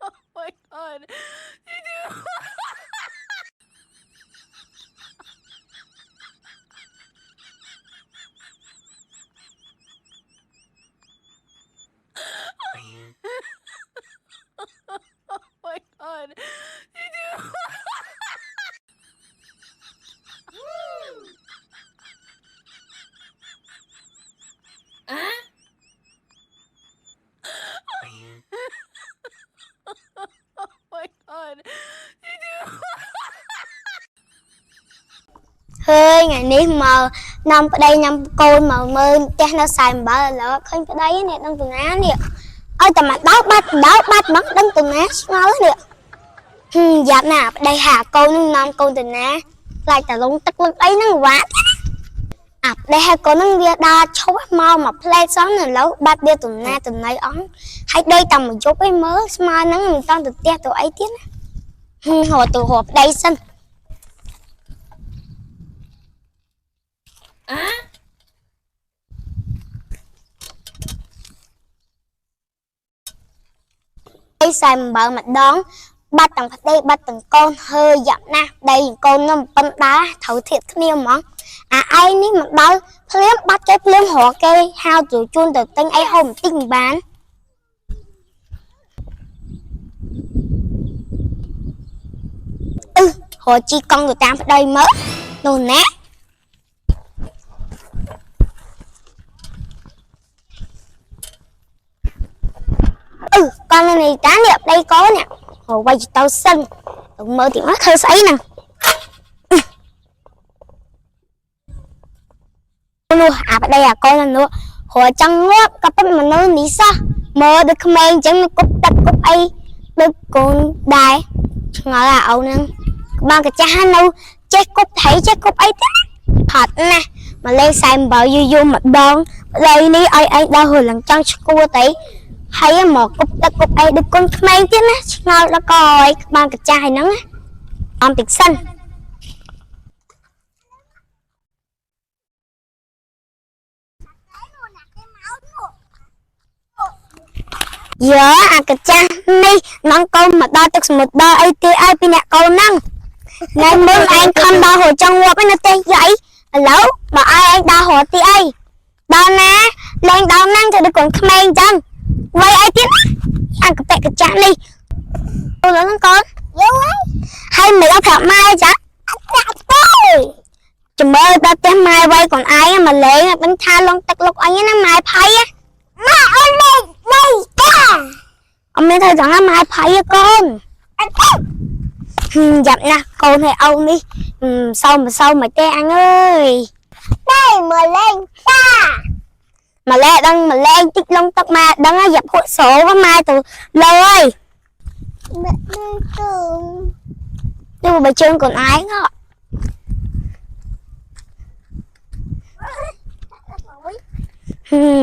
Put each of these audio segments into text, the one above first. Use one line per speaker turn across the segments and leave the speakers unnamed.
Oh my god. Oh my god. Oh my god.
ហើយថ្ងៃនេះមកនាំប្តីញ៉ាំកូនមកមើលផ្ទះនៅខ្សែអំបិលឥឡូវឃើញប្តីនេះដឹងទៅណានេះឲ្យតែមកដល់បាត់មកដឹងទៅណាឆ្ងល់នេះយ៉ាប់ណាប្តីហាកូននឹងនាំកូនទៅណាខ្លាចតែលងទឹកលឹកអីហ្នឹងវ៉ាអាប្តីហាកូននឹងវាដើរឈប់មកផ្លែកសោះនៅឥឡូវបាត់វាទៅណាទៅណៃអស់ហើយដេកតែមួយយប់ឯងមើលស្មើហ្នឹងមិនតន់ទៅផ្ទះទៅអីទៀតណាហៅទៅរកប្តីសិនឯខ្សែអំបិលម្ដងបាត់ទាំងប្តីបាត់ទាំងកូនហើយយ៉ាប់ណាស់ដីកូននឹងប៉ុនដាត្រូវធៀបគ្នាហ្មងអាឯងនេះមកដល់ភ្លាមបាត់គេភ្លាមរកគេហៅទៅជូនទៅទិញអីហូបបន្តិចមិនបានរកជីកង់ទៅតាមប្តីមើលនោះណាកង់នេះតានេះប្តីកូននេះហៅវាយទៅសិនទៅមើលទីមកធ្វើស្អីហ្នឹងនោះអាប្តីអាកូននោះរកចង់ងាប់ក៏ពិតមនុស្សនេះសោះមើលដូចក្មេងអញ្ចឹងគប់ទឹកគប់អីដូចកូនដែរឆ្ងល់អាអូនហ្នឹងបានកចាស់នៅចេះគប់ថៃចេះគប់អីទេផាត់ណាស់មកលេងខ្សែអំបិលយូរម្ដងប្តីនេះឲ្យឯងដល់ហួរឡើងចង់ឈួរទៅហើយមកគប់ទឹកគប់អីដូចកូនក្មេងទៀតណាឆ្ងល់ដល់ក៏ឲ្យបានកចាស់ហ្នឹងអំពីសិនយើអាកចាស់នេះនងកូនមកដល់ទឹកសមុទ្រដល់អីទេឲ្យពីអ្នកកូនហ្នឹងណែមើលឯងខំដល់ហូរចង់ងាប់ឯនៅទេយាយឥឡូវមកឲ្យឯងដល់ហូរទីអីដល់ណាលេងដល់ហ្នឹងទៅដូចកូនក្មេងអញ្ចឹងវ័យអីទៀតអាកប៉ិកចាស់នេះអូនហ្នឹងកូនយូរហើយមិនអត់ប្រាប់ម៉ែចាអត់ប្រាប់ទេចាំមើលដល់ផ្ទះម៉ែវ័យកូនឯងមកលេងមិនថាលងទឹកលុកអញណាម៉ែផៃម៉ែអូនលេងតាអត់មានធ្វើចឹងណាម៉ែផៃកូនអត់ទេយ៉ាប់ណាស់កូនឲ្យអូននេះសើមិនទេអញអើយតែមកលេងតាមកលេដឹងមកលេងតិចលងទឹកម៉ែដឹងយ៉ាប់ហួតស្រោម៉ែទៅលើហើយម៉ែទៅបើជើងកូនឯង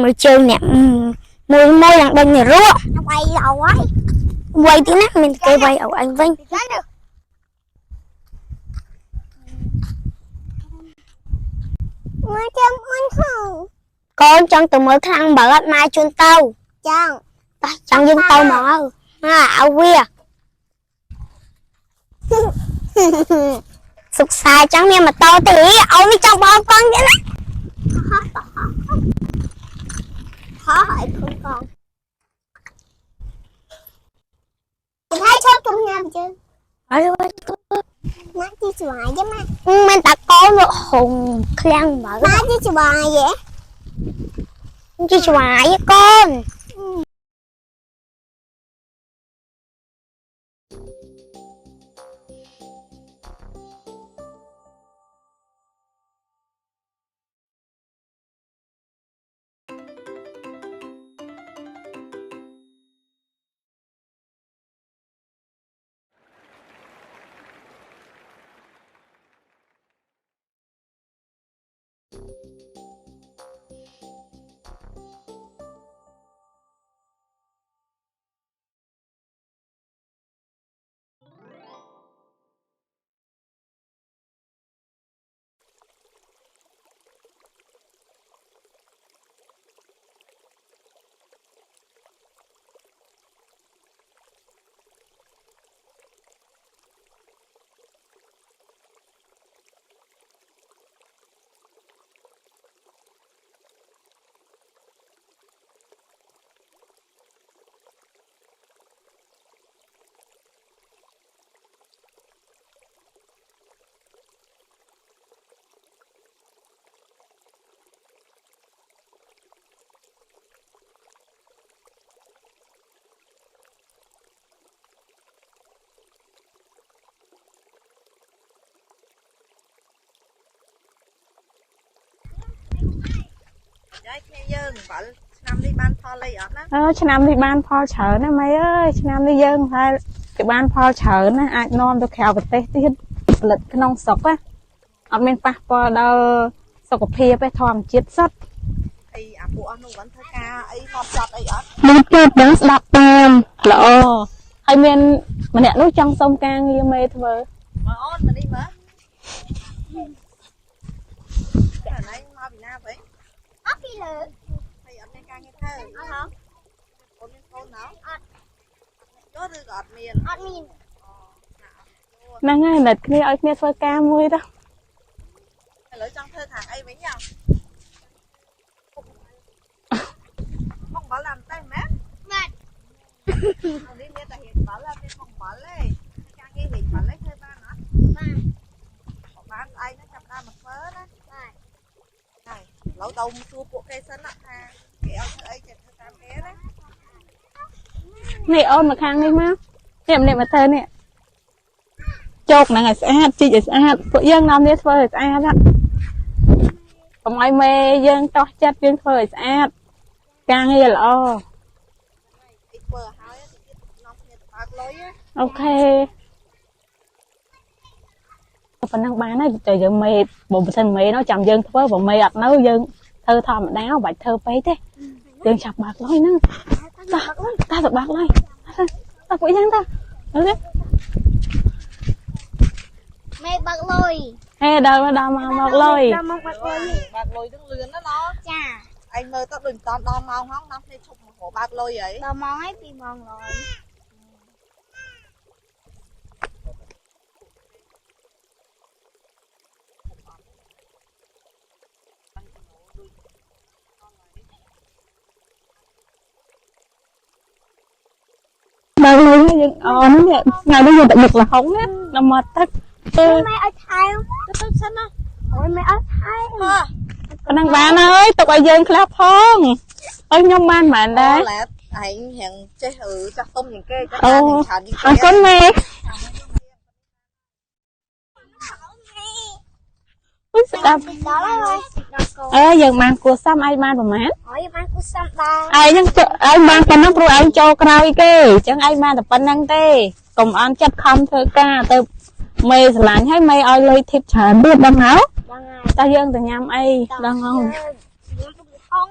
មើលជើងអ្នកមួយយ៉ាងដេញនេះរក់វាយអោហើយវាយទីណាមានគេវាយអោអញវិញមកចាំអញហៅកូនចង់ទៅមើលខ្លាំងបើអត់ម៉ែជូនទៅចង់តែចង់យើងទៅមកណាឲ្យវាសុខសាយចង់មានម៉ូតូទេអូននេះចង់បោកកង់ទៀតណាហោឲ្យខំកង់ហើយឈប់ជុំញ៉ាំជើអើយម៉ាក់ជីស្វាយទេម៉ាក់មិនតាកូនមកហុងឃ្លាំងមើលម៉ាក់ជីស្វាយហ៎ជីស្វាយកូន
Đấy, nghe dương, bảo năm đi ban pho lấy ớt đó.
Năm đi ban pho chở nè mày ơi, năm đi dân phải cái ban pho chở nè, ai nom tôi khèo vật tê tiết lịch cái nông sọc á, ở bên pa đâu sọc của pheไปทอมchết sắt.
ไอ้อาปูอันนู้นวันเธอกาไอ้นอนจัดไอ้อัด
Nó chết đó đập tam, lỡ, hay men mà nè nó trong sông Cang như mê thôi.
มาอ้อนมานี่มาแต่ไหนมาบีนาไป
Ốc đi lửa.
ไอ้อัดในการเงี้ยเธอเอาเหรอคนเป็นคนเนาะอัดยอดคืออัดเมียน
Ốc nhìn.
Nè ngay lịch kia ở kia thôi ca mui đó.
แต่เลยจังเธอถางไอ้ไว้ยังมองบอลlàm tay mát
Mệt.
còn đi nghe tại hiện bảo là bên mong bọt lấy càng nghe hiện bảo lấy thuê ban hả bán ai nó chập ra một phớ đó này lẩu đầu xua của cây sân ạ ha kéo thơ ấy chật thơ tam bé đấy
Này ôm mà khang đi má. Nè mà thơ nè. Chột nè ngày sát, chị ngày sát, phụ dân năm đi phơi sát á. Còn ai mê dân to chất dân phơi sát. Càng nghe là o.
ít bờ háo á thì nó nghe được bạc lối á
Ok. Phần năng bán á, trời dân mê, bộ thân mê nó chầm dân thôi, bộ mê ạc nấu dân. Thơ thò mà đáo, bạch thơ bấy thế. Dân chọc bạc lôi nữa. Ta sập bạc lôi. Ta phụ dân ta. Ok.
Mẹ bạc lôi.
Ê, đâu mà bạc lôi.
bạc lối đứng lươn đó nó
Chà.
anh mơ tao đừng toàn đo mau hóng năm thì chụp một hổ bạc lôi ấy
Bà mong ấy bị mong rồi.
Bạc lôi nó dân, nó vậy. Ngày bây giờ tại được là hóng á. Nó mệt tất.
Mẹ ở Thái không?
cái tức sân á
Ôi mẹ ở Thái.
ha
Con đang bán ơi, tụi ai dân clap không? Ôi nhóm ban bạn
đó
đấy.
là anh hiện chơi thử chắc tôm những cái chắc là
Ồ,
mình chả những
con
cái
mẹ. Ôi, sao đập.
Đó là rồi.
Giờ mang của xăm ai ban của má.
Hỏi mang của xăm ba.
Ai nhưng ai mang con nó rồi anh cho crowd kê, chẳng ai mang tập pan năng tê. Cùng ăn chất không thôi ca, từ mê lạnh hay mê ai lấy thịt chả biết đông áo. Ta dân từ nhằm ai, đang không?
Không.